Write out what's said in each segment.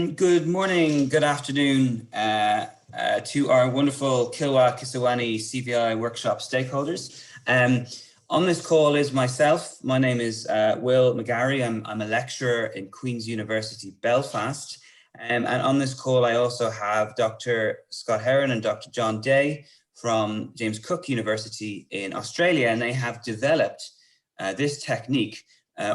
Good morning, good afternoon to our wonderful Kilwa Kisiwani CVI workshop stakeholders. On this call is myself. My name is Will Megarry. I'm a lecturer in Queen's University Belfast. And on this call, I also have Dr. Scott Heron and Dr. John Day from James Cook University in Australia, and they have developed this technique,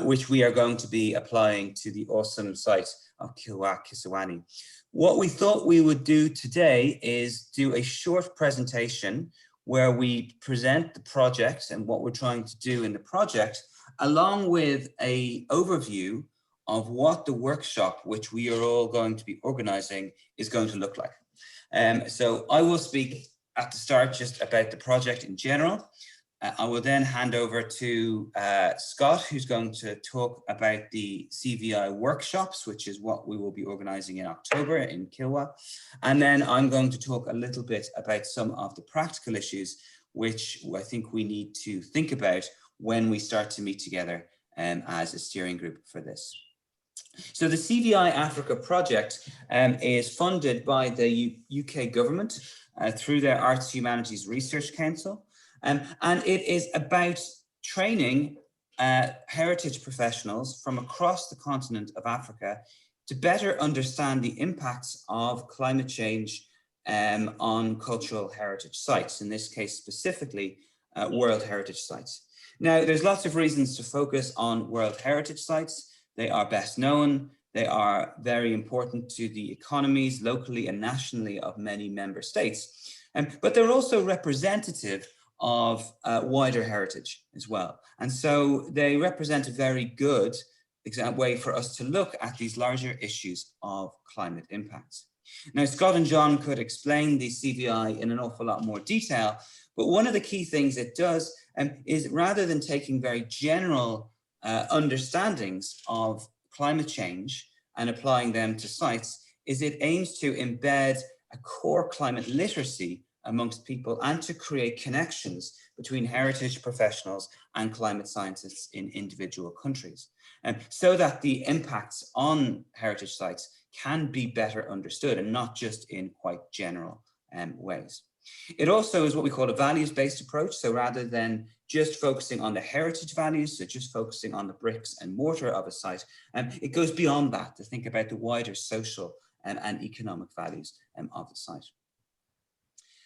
which we are going to be applying to the awesome site of Kilwa Kisiwani. What we thought we would do today is do a short presentation where we present the project and what we're trying to do in the project, along with an overview of what the workshop, which we are all going to be organizing, is going to look like. So I will speak at the start just about the project in general. I will then hand over to Scott, who's going to talk about the CVI workshops, which is what we will be organizing in October in Kilwa. And then I'm going to talk a little bit about some of the practical issues, which I think we need to think about when we start to meet together as a steering group for this. So the CVI-Africa project is funded by the UK government through their Arts Humanities Research Council. And it is about training heritage professionals from across the continent of Africa to better understand the impacts of climate change on cultural heritage sites, in this case specifically World Heritage Sites. Now, there's lots of reasons to focus on World Heritage Sites. They are best known, they are very important to the economies locally and nationally of many member states, but they're also representative of wider heritage as well. And so they represent a very good way for us to look at these larger issues of climate impacts. Now, Scott and John could explain the CVI in an awful lot more detail, but one of the key things it does is, rather than taking very general understandings of climate change and applying them to sites, is it aims to embed a core climate literacy amongst people and to create connections between heritage professionals and climate scientists in individual countries, so that the impacts on heritage sites can be better understood and not just in quite general ways. It also is what we call a values-based approach. So rather than just focusing on the heritage values, so just focusing on the bricks and mortar of a site, it goes beyond that to think about the wider social and economic values of the site.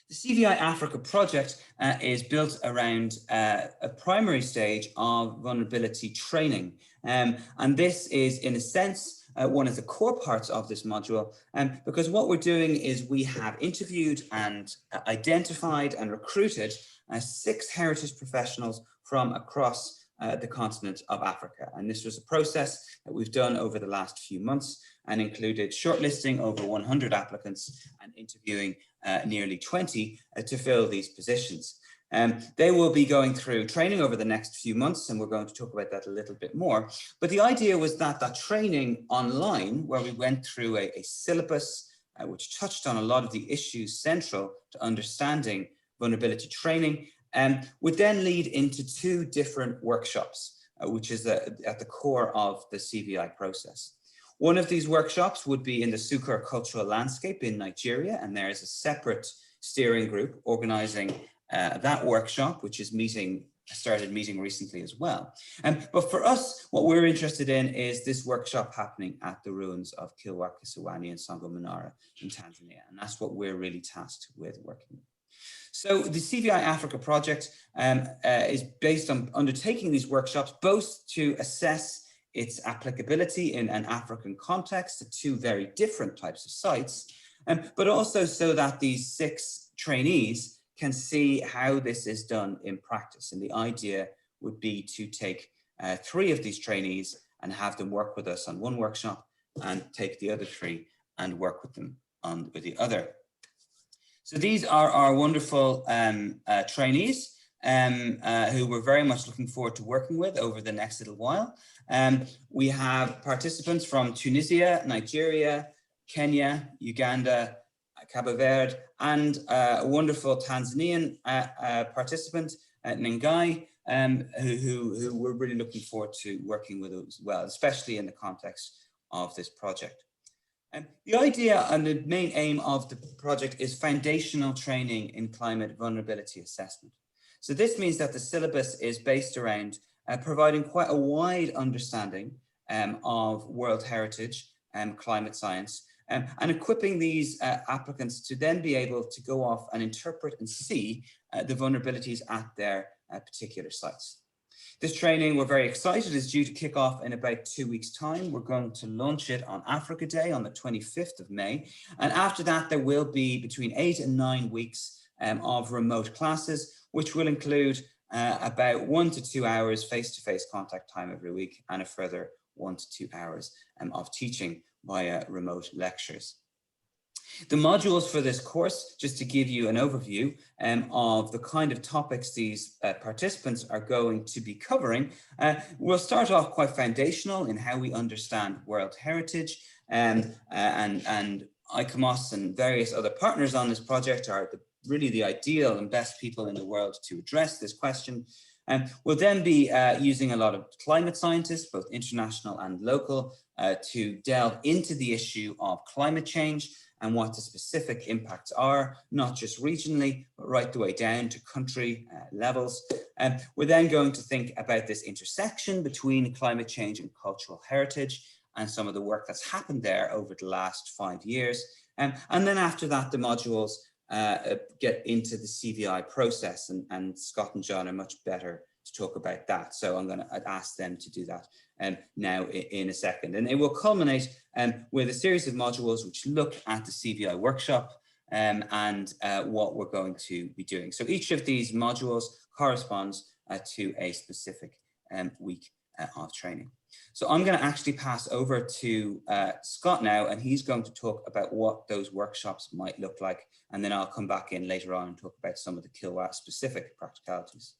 The CVI-Africa project is built around a primary stage of vulnerability training. And this is, in a sense, one of the core parts of this module, because what we're doing is we have interviewed and identified and recruited 6 heritage professionals from across the continent of Africa. And this was a process that we've done over the last few months and included shortlisting over 100 applicants and interviewing nearly 20 to fill these positions. They will be going through training over the next few months, and we're going to talk about that a little bit more. But the idea was that that training online, where we went through a syllabus which touched on a lot of the issues central to understanding vulnerability training, would then lead into 2 different workshops, which is at the core of the CVI process. One of these workshops would be in the Sukur Cultural Landscape in Nigeria, and there is a separate steering group organizing that workshop, which is started meeting recently as well. But for us, what we're interested in is this workshop happening at the ruins of Kilwa Kisiwani and Songo Manara in Tanzania, and that's what we're really tasked with working with. So the CVI-Africa project is based on undertaking these workshops, both to assess its applicability in an African context to 2 very different types of sites, but also so that these 6 trainees can see how this is done in practice. And the idea would be to take 3 of these trainees and have them work with us on one workshop, and take the other 3 and work with them on with the other. So these are our wonderful trainees who we're very much looking forward to working with over the next little while. We have participants from Tunisia, Nigeria, Kenya, Uganda, Cabo Verde, and a wonderful Tanzanian participant, Ngai, who we're really looking forward to working with as well, especially in the context of this project. The idea and the main aim of the project is foundational training in climate vulnerability assessment. So this means that the syllabus is based around providing quite a wide understanding of world heritage and climate science, and equipping these applicants to then be able to go off and interpret and see the vulnerabilities at their particular sites. This training, we're very excited, is due to kick off in about 2 weeks' time. We're going to launch it on Africa Day on the 25th of May. And after that, there will be between 8 and 9 weeks of remote classes, which will include about 1 to 2 hours face-to-face contact time every week, and a further 1 to 2 hours of teaching via remote lectures. The modules for this course, just to give you an overview of the kind of topics these participants are going to be covering, we'll start off quite foundational in how we understand world heritage, and ICOMOS and various other partners on this project are really the ideal and best people in the world to address this question. We'll then be using a lot of climate scientists, both international and local, to delve into the issue of climate change and what the specific impacts are, not just regionally, but right the way down to country levels. We're then going to think about this intersection between climate change and cultural heritage and some of the work that's happened there over the last 5 years. And then after that, the modules get into the CVI process, and Scott and John are much better to talk about that. So I'm going to ask them to do that now in a second. And it will culminate with a series of modules which look at the CVI workshop and what we're going to be doing. So each of these modules corresponds to a specific week of training. So I'm going to actually pass over to Scott now, and he's going to talk about what those workshops might look like. And then I'll come back in later on and talk about some of the Kilwa specific practicalities.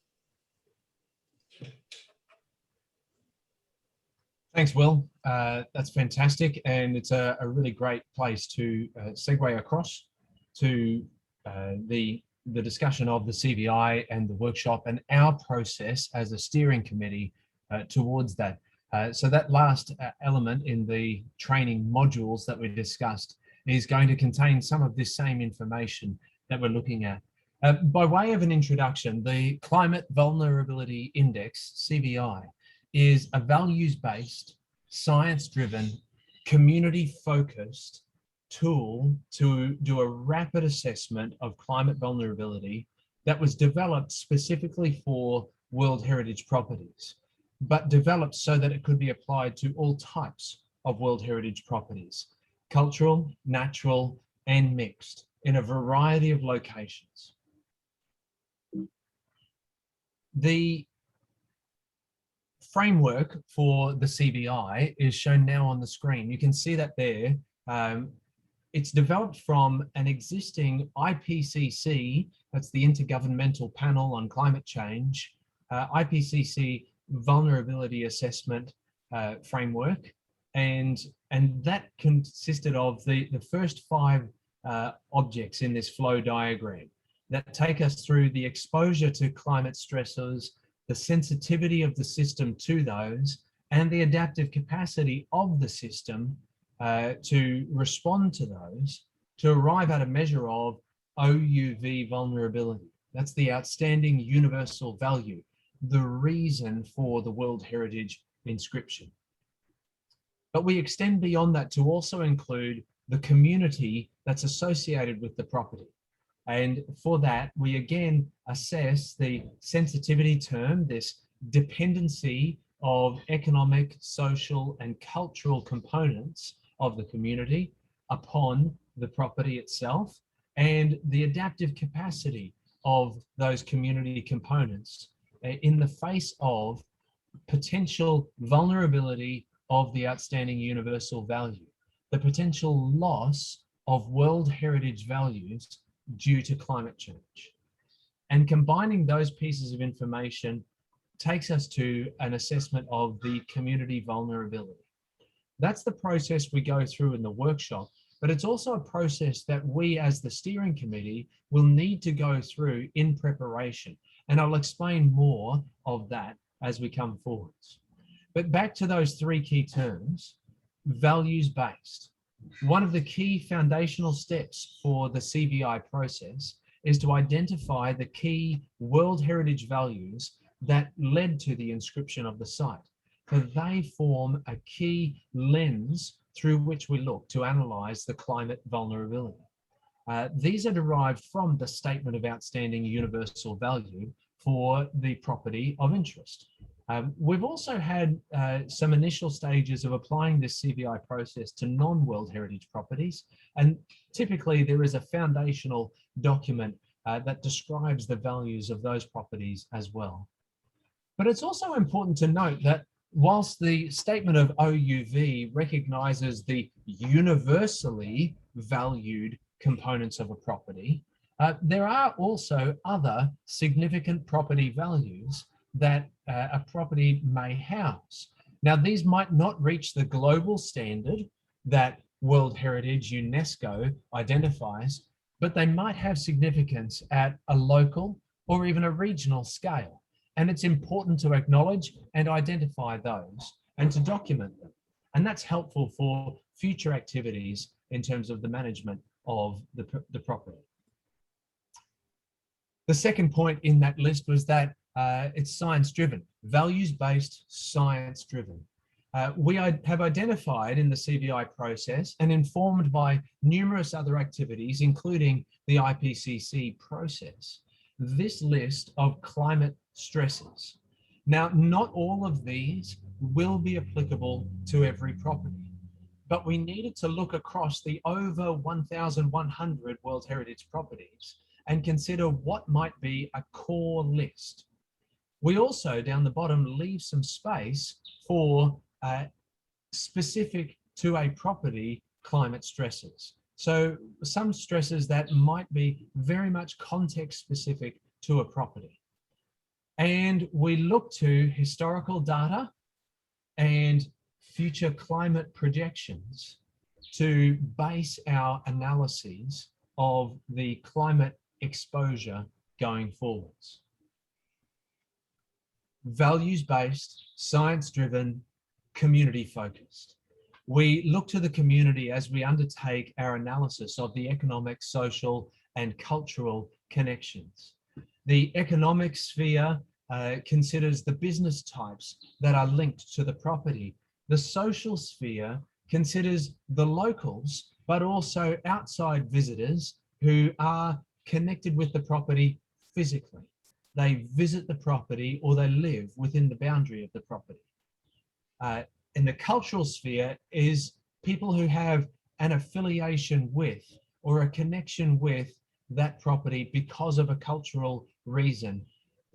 Thanks, Will. That's fantastic. And it's a really great place to segue across to the discussion of the CVI and the workshop and our process as a steering committee towards that. So that last element in the training modules that we discussed is going to contain some of this same information that we're looking at. By way of an introduction, the Climate Vulnerability Index, CVI, is a values-based, science-driven, community-focused tool to do a rapid assessment of climate vulnerability that was developed specifically for World Heritage properties, but developed so that it could be applied to all types of World Heritage properties, cultural, natural, and mixed, in a variety of locations. The framework for the CVI is shown now on the screen. You can see that there. It's developed from an existing IPCC, that's the Intergovernmental Panel on Climate Change, IPCC Vulnerability Assessment Framework, and that consisted of the first 5 objects in this flow diagram that take us through the exposure to climate stressors, the sensitivity of the system to those, and the adaptive capacity of the system to respond to those, to arrive at a measure of OUV vulnerability. That's the outstanding universal value, the reason for the World Heritage inscription. But we extend beyond that to also include the community that's associated with the property. And for that, we again assess the sensitivity term, this dependency of economic, social, and cultural components of the community upon the property itself, and the adaptive capacity of those community components in the face of potential vulnerability of the outstanding universal value, the potential loss of World Heritage values due to climate change. And combining those pieces of information takes us to an assessment of the community vulnerability. That's the process we go through in the workshop, but it's also a process that we as the steering committee will need to go through in preparation. And I'll explain more of that as we come forwards. But back to those 3 key terms: values-based. One of the key foundational steps for the CVI process is to identify the key World Heritage values that led to the inscription of the site. So they form a key lens through which we look to analyse the climate vulnerability. These are derived from the Statement of Outstanding Universal Value for the property of interest. We've also had some initial stages of applying this CVI process to non-World Heritage properties, and typically there is a foundational document that describes the values of those properties as well. But it's also important to note that whilst the Statement of OUV recognises the universally valued components of a property, there are also other significant property values that a property may house. Now, these might not reach the global standard that World Heritage UNESCO identifies, but they might have significance at a local or even a regional scale. And it's important to acknowledge and identify those and to document them. And that's helpful for future activities in terms of the management of the property. The second point in that list was that it's science-driven, values-based, science-driven. We have identified in the CVI process and informed by numerous other activities, including the IPCC process, this list of climate stresses. Now, not all of these will be applicable to every property, but we needed to look across the over 1,100 World Heritage properties and consider what might be a core list. We also, down the bottom, leave some space for specific to a property climate stresses. So some stresses that might be very much context specific to a property. And we look to historical data and future climate projections to base our analyses of the climate exposure going forwards. Values-based, science-driven, community-focused. We look to the community as we undertake our analysis of the economic, social, and cultural connections. The economic sphere considers the business types that are linked to the property. The social sphere considers the locals, but also outside visitors who are connected with the property physically. They visit the property or they live within the boundary of the property. In the cultural sphere is people who have an affiliation with or a connection with that property because of a cultural reason,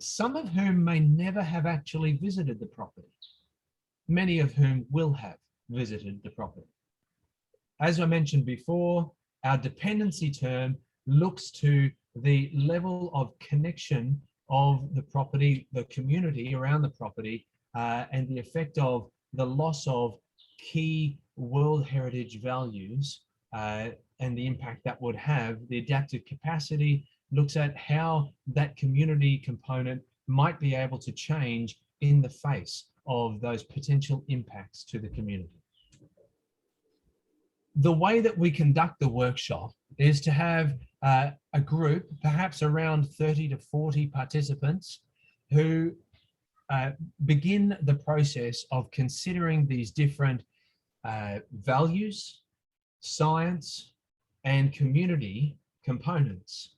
some of whom may never have actually visited the property, many of whom will have visited the property. As I mentioned before, our dependency term looks to the level of connection of the property, the community around the property, and the effect of the loss of key World Heritage values and the impact that would have. The adaptive capacity looks at how that community component might be able to change in the face of those potential impacts to the community. The way that we conduct the workshop is to have a group, perhaps around 30 to 40 participants, who begin the process of considering these different values, science, and community components.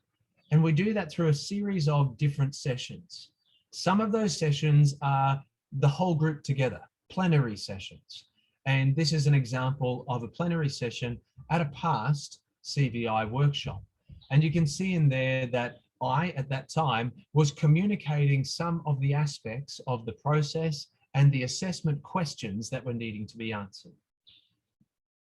And we do that through a series of different sessions. Some of those sessions are the whole group together, plenary sessions. And this is an example of a plenary session at a past CVI workshop. And you can see in there that I, at that time, was communicating some of the aspects of the process and the assessment questions that were needing to be answered.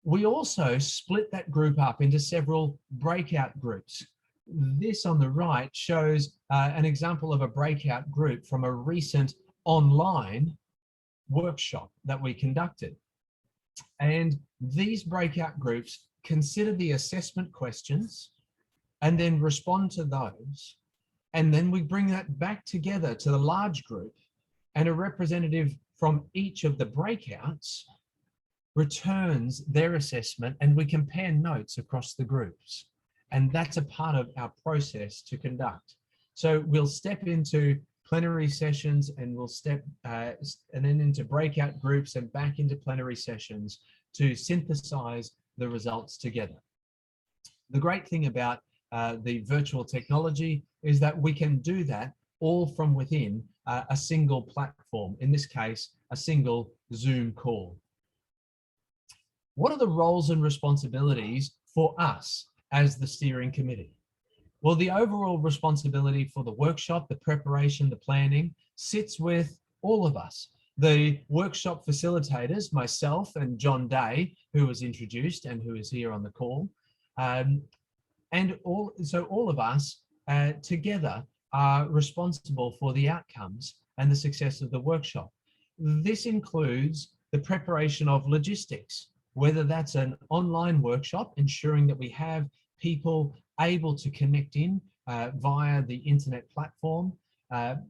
We also split that group up into several breakout groups. This on the right shows an example of a breakout group from a recent online workshop that we conducted. And these breakout groups consider the assessment questions and then respond to those. And then we bring that back together to the large group, and a representative from each of the breakouts returns their assessment, and we compare notes across the groups. And that's a part of our process to conduct. So we'll step into plenary sessions, and we'll step and then into breakout groups and back into plenary sessions to synthesize the results together. The great thing about the virtual technology is that we can do that all from within a single platform, in this case, a single Zoom call. What are the roles and responsibilities for us as the steering committee? Well, the overall responsibility for the workshop, the preparation, the planning, sits with all of us. The workshop facilitators, myself and John Day, who was introduced and who is here on the call, so all of us together are responsible for the outcomes and the success of the workshop. This includes the preparation of logistics, whether that's an online workshop, ensuring that we have people able to connect in via the internet platform,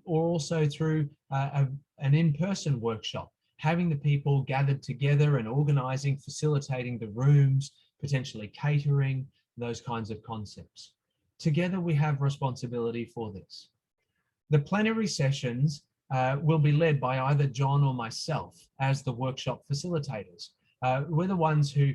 or also through an in-person workshop, having the people gathered together and organizing, facilitating the rooms, potentially catering, those kinds of concepts. Together we have responsibility for this. The plenary sessions will be led by either John or myself as the workshop facilitators. We're the ones who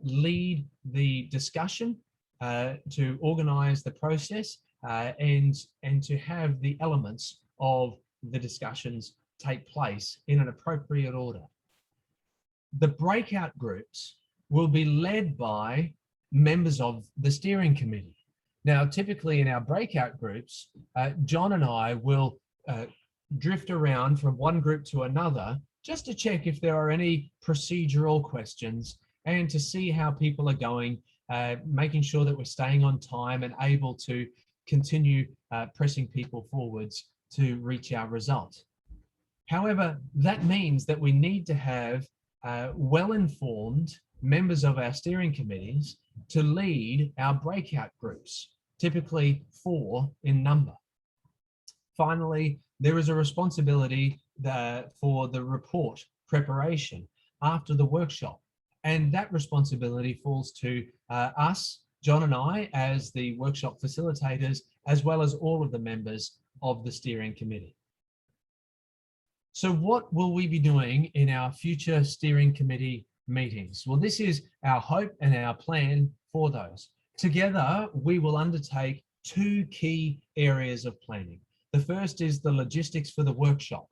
lead the discussion to organize the process and to have the elements of the discussions take place in an appropriate order. The breakout groups will be led by members of the steering committee. Now, typically in our breakout groups, John and I will drift around from one group to another just to check if there are any procedural questions and to see how people are going, making sure that we're staying on time and able to continue pressing people forwards to reach our result. However, that means that we need to have well-informed members of our steering committees to lead our breakout groups, typically 4 in number. Finally, there is a responsibility for the report preparation after the workshop, and that responsibility falls to us, John and I, as the workshop facilitators, as well as all of the members of the steering committee. So what will we be doing in our future steering committee meetings? Well, this is our hope and our plan for those. Together, we will undertake 2 key areas of planning. The first is the logistics for the workshop.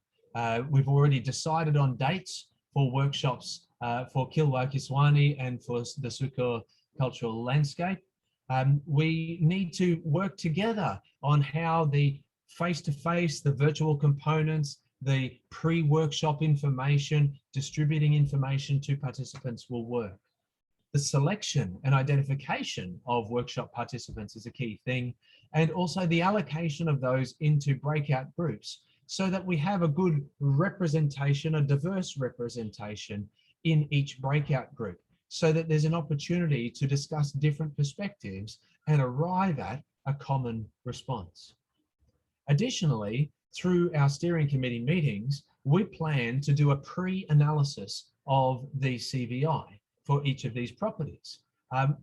We've already decided on dates for workshops for Kilwa Kisiwani and for the Sukur Cultural Landscape. We need to work together on how the face-to-face, the virtual components, the pre-workshop information, distributing information to participants will work. The selection and identification of workshop participants is a key thing, and also the allocation of those into breakout groups so that we have a good representation, a diverse representation in each breakout group, so that there's an opportunity to discuss different perspectives and arrive at a common response. Additionally, through our steering committee meetings, we plan to do a pre-analysis of the CVI for each of these properties.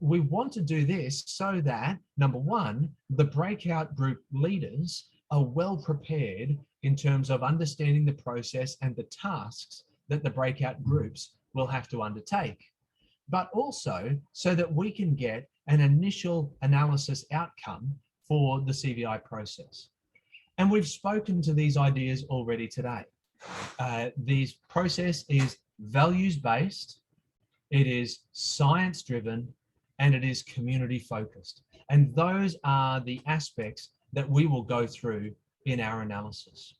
We want to do this so that, number one, the breakout group leaders are well prepared in terms of understanding the process and the tasks that the breakout groups will have to undertake, but also so that we can get an initial analysis outcome for the CVI process. And we've spoken to these ideas already today. This process is values-based, it is science-driven, and it is community-focused. And those are the aspects that we will go through in our analysis.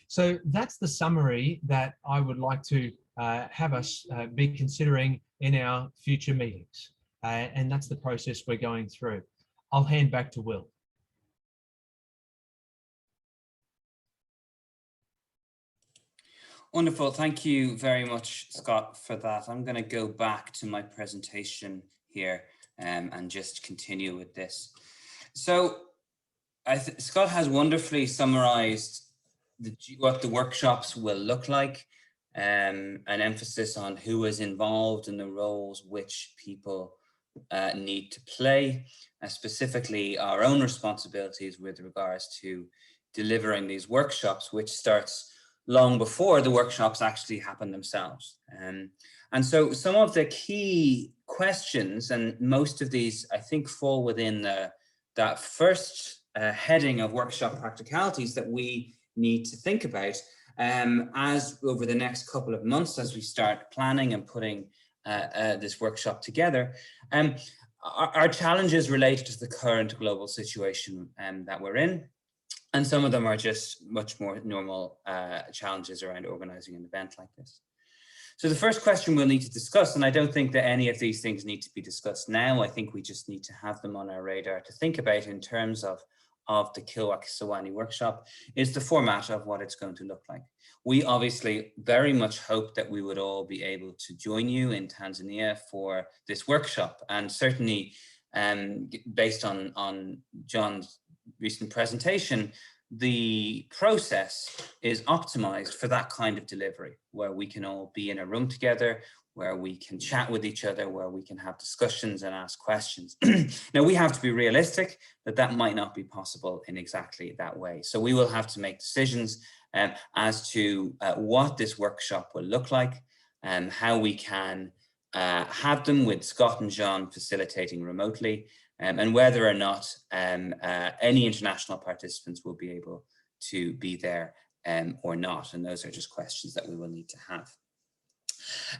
So that's the summary that I would like to have us be considering in our future meetings. And that's the process we're going through. I'll hand back to Will. Wonderful. Thank you very much, Scott, for that. I'm going to go back to my presentation here and just continue with this. So Scott has wonderfully summarized what the workshops will look like. an emphasis on who is involved in the roles which people need to play, specifically our own responsibilities with regards to delivering these workshops, which starts long before the workshops actually happen themselves. And so some of the key questions, and most of these I think fall within that first heading of workshop practicalities that we need to think about as over the next couple of months as we start planning and putting this workshop together. Our challenges related to the current global situation that we're in, and some of them are just much more normal challenges around organizing an event like this. So the first question we'll need to discuss, and I don't think that any of these things need to be discussed now, I think we just need to have them on our radar to think about in terms of the Kilwa Kisiwani workshop, is the format of what it's going to look like. We obviously very much hope that we would all be able to join you in Tanzania for this workshop, and certainly based on John's recent presentation, the process is optimized for that kind of delivery, where we can all be in a room together, where we can chat with each other, where we can have discussions and ask questions. Now, we have to be realistic that that might not be possible in exactly that way. So we will have to make decisions as to what this workshop will look like and how we can have them with Scott and John facilitating remotely, and whether or not any international participants will be able to be there or not. And those are just questions that we will need to have.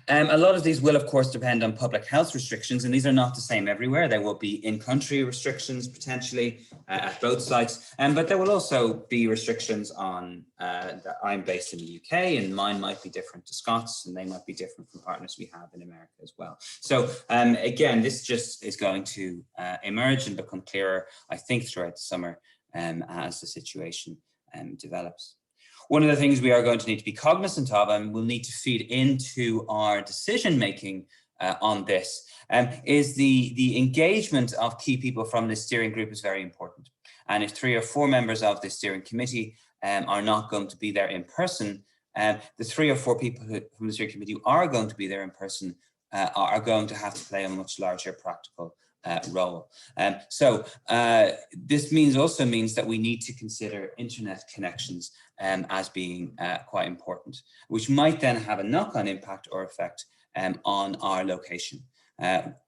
A lot of these will, of course, depend on public health restrictions, and these are not the same everywhere. There will be in-country restrictions potentially at both sites, but there will also be restrictions on, I'm based in the UK, and mine might be different to Scott's, and they might be different from partners we have in America as well. So again, this just is going to emerge and become clearer, I think, throughout the summer as the situation develops. One of the things we are going to need to be cognizant of, and will need to feed into our decision-making on this, is the engagement of key people from this steering group is very important. And if 3 or 4 members of the steering committee are not going to be there in person, the 3 or 4 people from the steering committee who are going to be there in person are going to have to play a much larger practical role. So this also means that we need to consider internet connections as being quite important, which might then have a knock-on impact or effect on our location.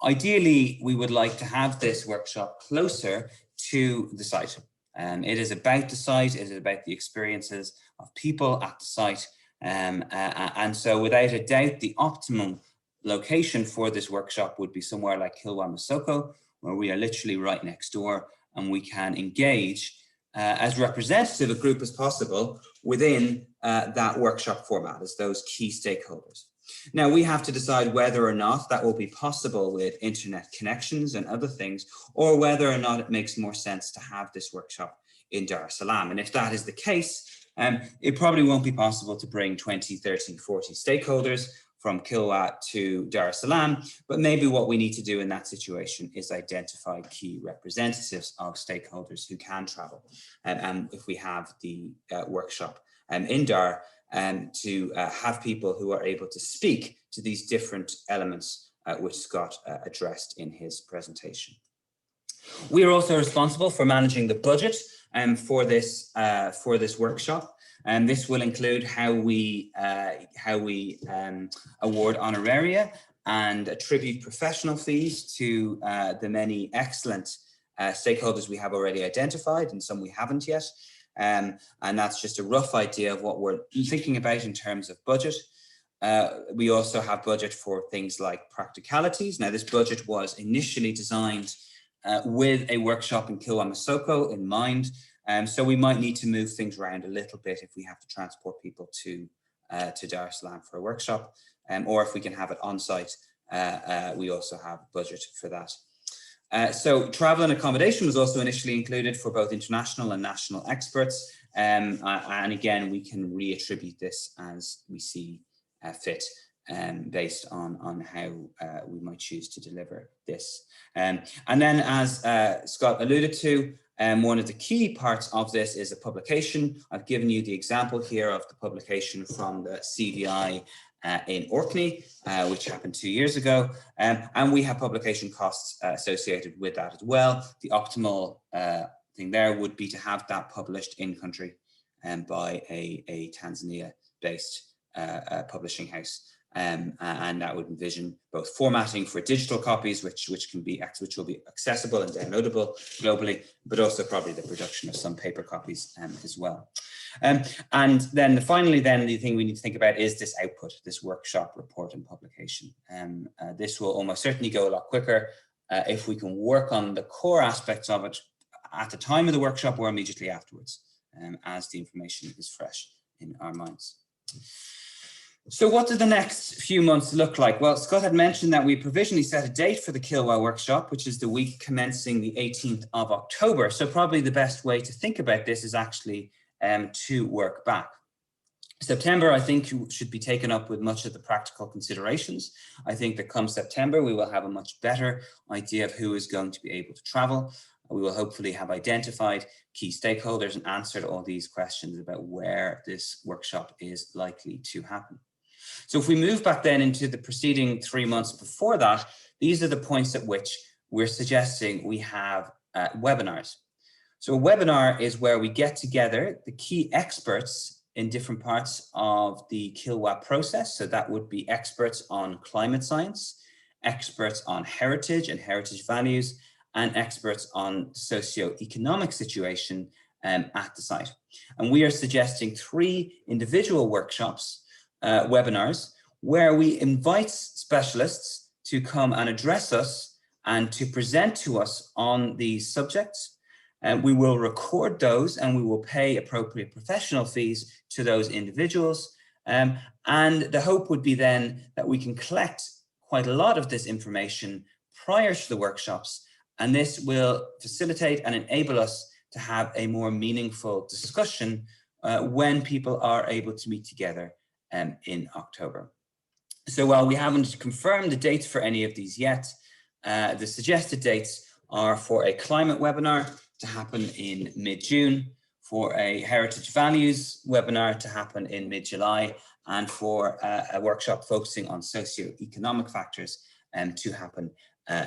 Ideally, we would like to have this workshop closer to the site. It is about the site, it is about the experiences of people at the site. And so without a doubt, the optimum location for this workshop would be somewhere like Kilwa Masoko, where we are literally right next door, and we can engage as representative a group as possible within that workshop format as those key stakeholders. Now, we have to decide whether or not that will be possible with internet connections and other things, or whether or not it makes more sense to have this workshop in Dar es Salaam. And if that is the case, it probably won't be possible to bring 20, 30, 40 stakeholders from Kilwa to Dar es Salaam, but maybe what we need to do in that situation is identify key representatives of stakeholders who can travel. And if we have the workshop in Dar, to have people who are able to speak to these different elements which Scott addressed in his presentation. We are also responsible for managing the budget for this workshop. And this will include how we award honoraria and attribute professional fees to the many excellent stakeholders we have already identified, and some we haven't yet. And that's just a rough idea of what we're thinking about in terms of budget. We also have budget for things like practicalities. Now, this budget was initially designed with a workshop in Kilwa Masoko in mind. So we might need to move things around a little bit if we have to transport people to Dar es Salaam for a workshop, or if we can have it on site, we also have budget for that. So travel and accommodation was also initially included for both international and national experts. And again, we can reattribute this as we see fit, based on how we might choose to deliver this. And then, as Scott alluded to, One of the key parts of this is a publication. I've given you the example here of the publication from the CVI in Orkney, which happened 2 years ago. And we have publication costs associated with that as well. The optimal thing there would be to have that published in country by a Tanzania-based publishing house. And that would envision both formatting for digital copies, which will be accessible and downloadable globally, but also probably the production of some paper copies as well. And then finally, the thing we need to think about is this output, this workshop report and publication. This will almost certainly go a lot quicker if we can work on the core aspects of it at the time of the workshop or immediately afterwards, as the information is fresh in our minds. So what do the next few months look like? Well, Scott had mentioned that we provisionally set a date for the Kilwa workshop, which is the week commencing the 18th of October. So probably the best way to think about this is actually to work back. September, I think, should be taken up with much of the practical considerations. I think that come September, we will have a much better idea of who is going to be able to travel. We will hopefully have identified key stakeholders and answered all these questions about where this workshop is likely to happen. So if we move back then into the preceding 3 months before that, these are the points at which we're suggesting we have webinars. So a webinar is where we get together the key experts in different parts of the Kilwa process. So that would be experts on climate science, experts on heritage and heritage values, and experts on socio-economic situation at the site. And we are suggesting 3 individual workshops, webinars, where we invite specialists to come and address us and to present to us on these subjects. And we will record those and we will pay appropriate professional fees to those individuals. And the hope would be then that we can collect quite a lot of this information prior to the workshops, and this will facilitate and enable us to have a more meaningful discussion when people are able to meet together in October. So while we haven't confirmed the dates for any of these yet, the suggested dates are for a climate webinar to happen in mid-June, for a heritage values webinar to happen in mid-July, and for a workshop focusing on socio-economic factors to happen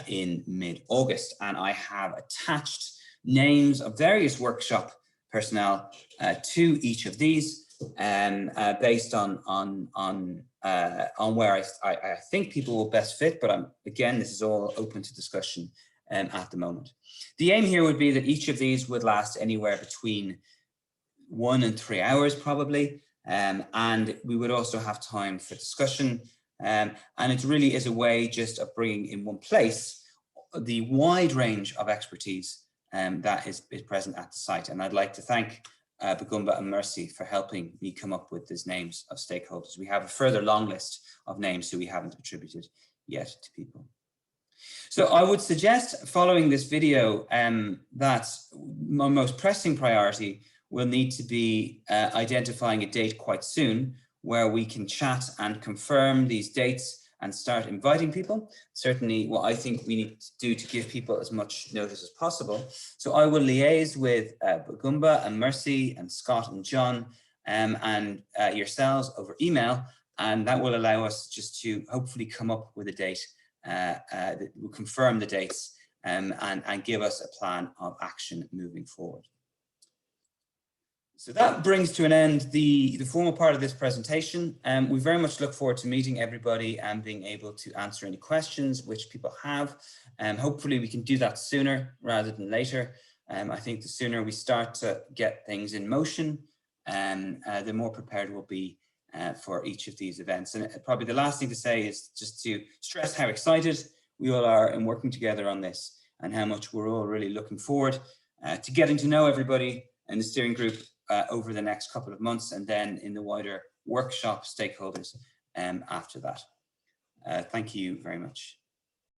in mid-August. And I have attached names of various workshop personnel to each of these, based on where I think people will best fit, but again, this is all open to discussion at the moment. The aim here would be that each of these would last anywhere between 1 and 3 hours probably, and we would also have time for discussion, and it really is a way just of bringing in one place the wide range of expertise that is present at the site. And I'd like to thank Bagumba and Mercy for helping me come up with these names of stakeholders. We have a further long list of names who we haven't attributed yet to people. So I would suggest, following this video, that my most pressing priority will need to be identifying a date quite soon where we can chat and confirm these dates and start inviting people. Certainly what I think we need to do to give people as much notice as possible. So I will liaise with Bagumba and Mercy and Scott and John and yourselves over email, and that will allow us just to hopefully come up with a date that will confirm the dates and give us a plan of action moving forward. So that brings to an end the formal part of this presentation. We very much look forward to meeting everybody and being able to answer any questions which people have. Hopefully we can do that sooner rather than later. I think the sooner we start to get things in motion, the more prepared we'll be for each of these events. And probably the last thing to say is just to stress how excited we all are in working together on this, and how much we're all really looking forward to getting to know everybody in the steering group over the next couple of months, and then in the wider workshop stakeholders after that. Thank you very much.